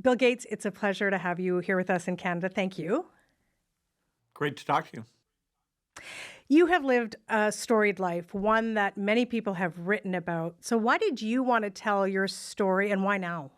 Bill Gates, it's a pleasure to have you here with us in Canada. Thank you. Great to talk to you. You have lived a storied life, one that many people have written about. So, why did you want to tell your story and why now?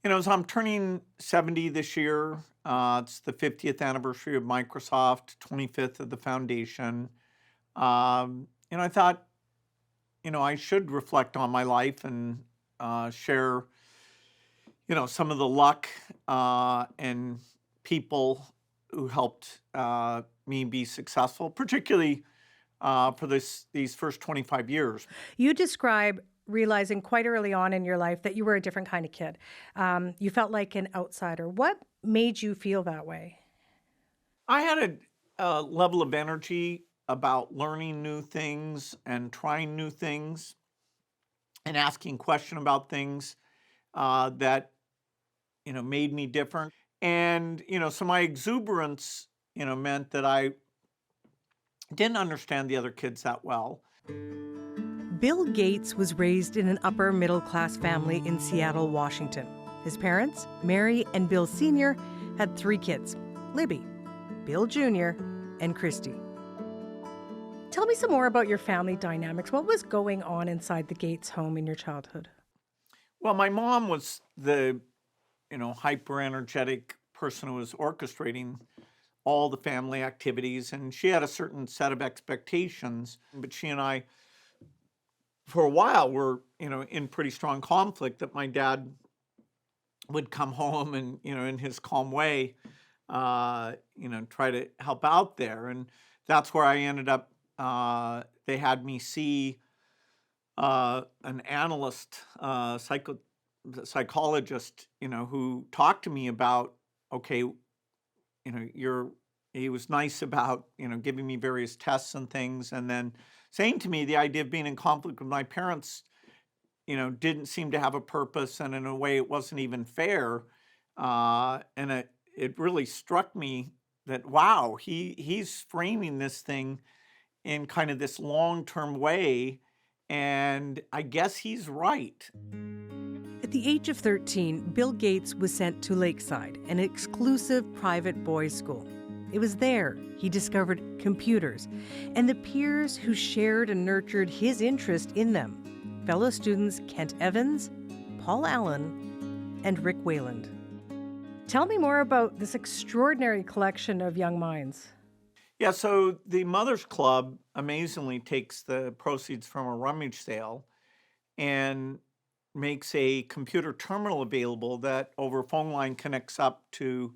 So I'm turning 70 this year. It's the 50th anniversary of Microsoft, 25th of the foundation. I thought, I should reflect on my life and share, some of the luck and people who helped me be successful, particularly for these first 25 years. You describe realizing quite early on in your life that you were a different kind of kid. You felt like an outsider. What made you feel that way? I had a level of energy about learning new things and trying new things and asking questions about things that made me different. And so my exuberance meant that I didn't understand the other kids that well. Bill Gates was raised in an upper middle class family in Seattle, Washington. His parents, Mary and Bill Sr., had three kids: Libby, Bill Jr., and Christy. Tell me some more about your family dynamics. What was going on inside the Gates home in your childhood? Well, my mom was the hyper energetic person who was orchestrating all the family activities, and she had a certain set of expectations. But she and I, for a while, were in pretty strong conflict. That my dad would come home and in his calm way, try to help out there, and that's where I ended up. They had me see an analyst, psychologist, who talked to me about, okay, he was nice about, giving me various tests and things, and then saying to me the idea of being in conflict with my parents, didn't seem to have a purpose, and in a way it wasn't even fair. And it really struck me that, wow, he's framing this thing in kind of this long-term way, and I guess he's right. At the age of 13, Bill Gates was sent to Lakeside, an exclusive private boys' school. It was there he discovered computers and the peers who shared and nurtured his interest in them: fellow students Kent Evans, Paul Allen, and Rick Wayland. Tell me more about this extraordinary collection of young minds. Yeah, so the Mothers Club amazingly takes the proceeds from a rummage sale and makes a computer terminal available that over phone line connects up to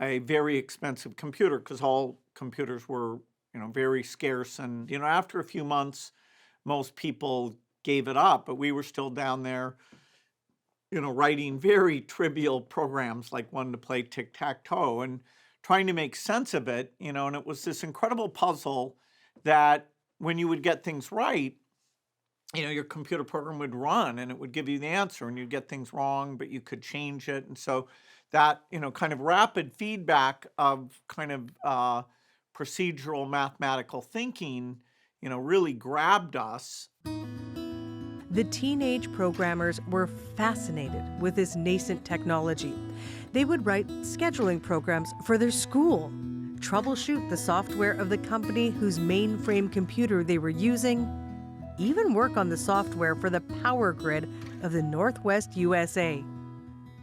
a very expensive computer, because all computers were, very scarce. And, after a few months, most people gave it up, but we were still down there, writing very trivial programs like one to play tic-tac-toe and trying to make sense of it, and it was this incredible puzzle that when you would get things right, your computer program would run and it would give you the answer, and you'd get things wrong, but you could change it. And so that, kind of rapid feedback of kind of procedural mathematical thinking, really grabbed us. The teenage programmers were fascinated with this nascent technology. They would write scheduling programs for their school, troubleshoot the software of the company whose mainframe computer they were using, even work on the software for the power grid of the Northwest USA.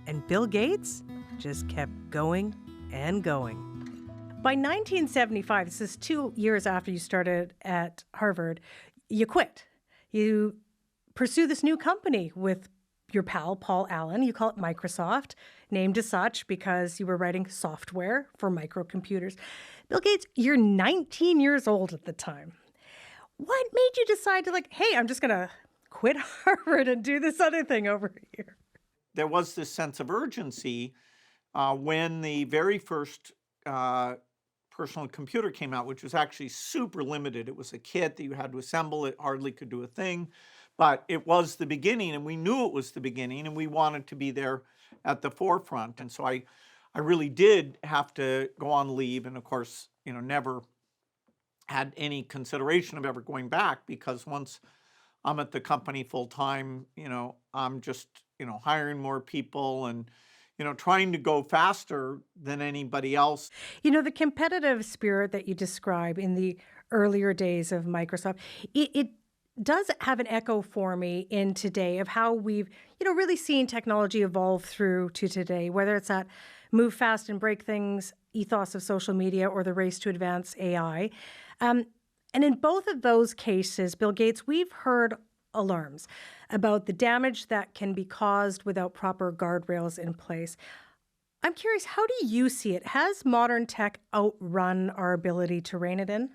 And Bill Gates just kept going and going. By 1975, this is 2 years after you started at Harvard, you quit. You pursue this new company with your pal, Paul Allen. You call it Microsoft, named as such because you were writing software for microcomputers. Bill Gates, you're 19 years old at the time. What made you decide to hey, I'm just going to quit Harvard and do this other thing over here? There was this sense of urgency when the very first personal computer came out, which was actually super limited. It was a kit that you had to assemble. It hardly could do a thing, but it was the beginning, and we knew it was the beginning, and we wanted to be there at the forefront. And so I really did have to go on leave, and of course, never had any consideration of ever going back, because once I'm at the company full time, I'm just, hiring more people and, trying to go faster than anybody else. The competitive spirit that you describe in the earlier days of Microsoft, it does have an echo for me in today of how we've, really seen technology evolve through to today, whether it's that move fast and break things ethos of social media or the race to advance AI. Um, and in both of those cases, Bill Gates, we've heard alarms about the damage that can be caused without proper guardrails in place. I'm curious, how do you see it? Has modern tech outrun our ability to rein it in?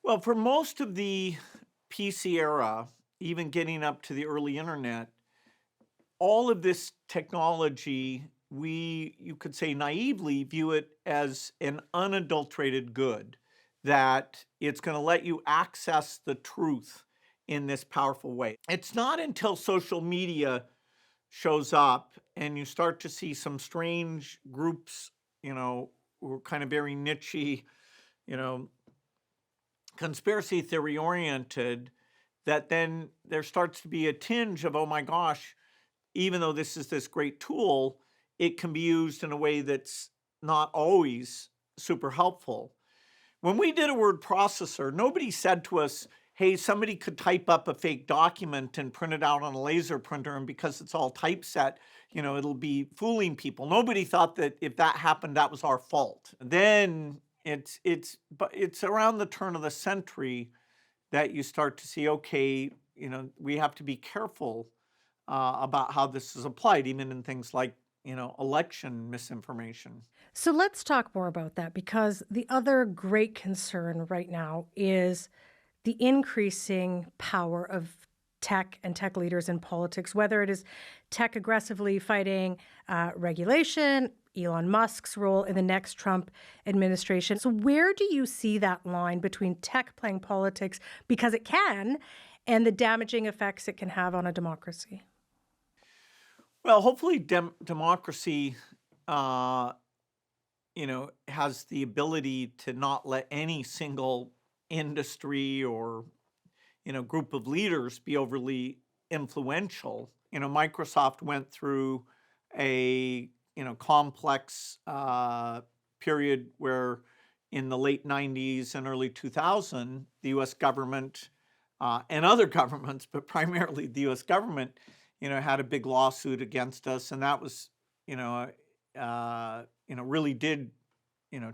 Well, for most of the PC era, even getting up to the early internet, all of this technology, you could say naively view it as an unadulterated good, that it's going to let you access the truth in this powerful way. It's not until social media shows up and you start to see some strange groups, who are kind of very niche, you know, conspiracy theory oriented, that then there starts to be a tinge of, oh my gosh, even though this is this great tool, it can be used in a way that's not always super helpful. When we did a word processor, nobody said to us, hey, somebody could type up a fake document and print it out on a laser printer, and because it's all typeset, it'll be fooling people. Nobody thought that if that happened, that was our fault. Then but it's around the turn of the century that you start to see, okay, we have to be careful about how this is applied, even in things like, election misinformation. So let's talk more about that because the other great concern right now is the increasing power of tech and tech leaders in politics, whether it is tech aggressively fighting regulation, Elon Musk's role in the next Trump administration. So, where do you see that line between tech playing politics because it can and the damaging effects it can have on a democracy? Well, hopefully democracy, uh, has the ability to not let any single industry or, group of leaders be overly influential. Microsoft went through a, complex period where in the late 90s and early 2000, the US government and other governments, but primarily the US government, had a big lawsuit against us. And that was, really did,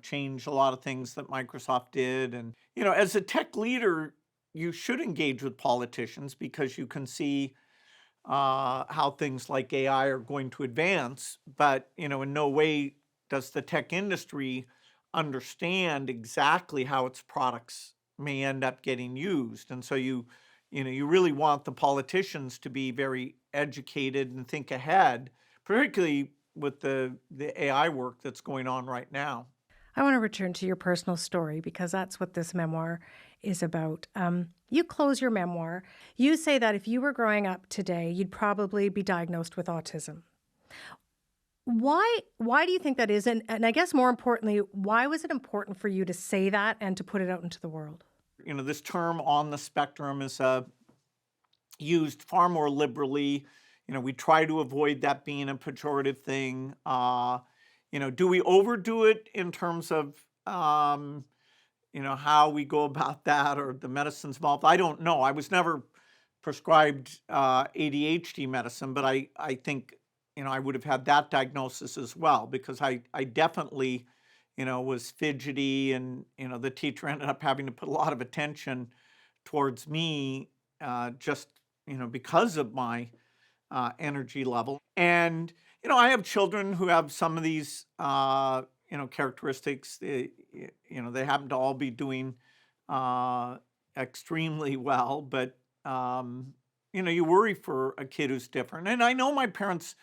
change a lot of things that Microsoft did. And, as a tech leader, you should engage with politicians because you can see how things like AI are going to advance. But, in no way does the tech industry understand exactly how its products may end up getting used. And so you really want the politicians to be very educated and think ahead, particularly with the AI work that's going on right now. I want to return to your personal story because that's what this memoir is about. You close your memoir. You say that if you were growing up today, you'd probably be diagnosed with autism. Why do you think that is? And I guess more importantly, why was it important for you to say that and to put it out into the world? This term on the spectrum is used far more liberally. We try to avoid that being a pejorative thing. Do we overdo it in terms of, how we go about that or the medicines involved? I don't know. I was never prescribed ADHD medicine, but I think, I would have had that diagnosis as well because I definitely, was fidgety and, the teacher ended up having to put a lot of attention towards me just, because of my energy level. And, I have children who have some of these, characteristics. They happen to all be doing extremely well, but, you worry for a kid who's different. And I know my parents,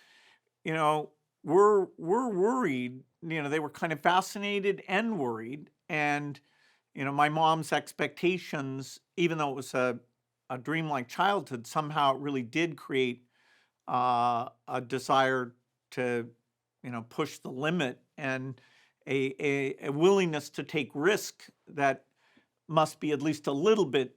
you know, were worried. They were kind of fascinated and worried. And, my mom's expectations, even though it was a dreamlike childhood, somehow it really did create a desire to, push the limit and a willingness to take risk that must be at least a little bit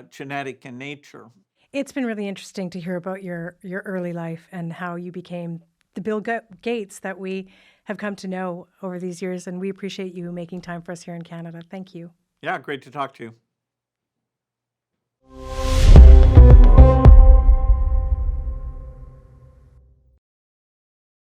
genetic in nature. It's been really interesting to hear about your early life and how you became the Bill Gates that we have come to know over these years. And we appreciate you making time for us here in Canada. Thank you. Yeah, great to talk to you.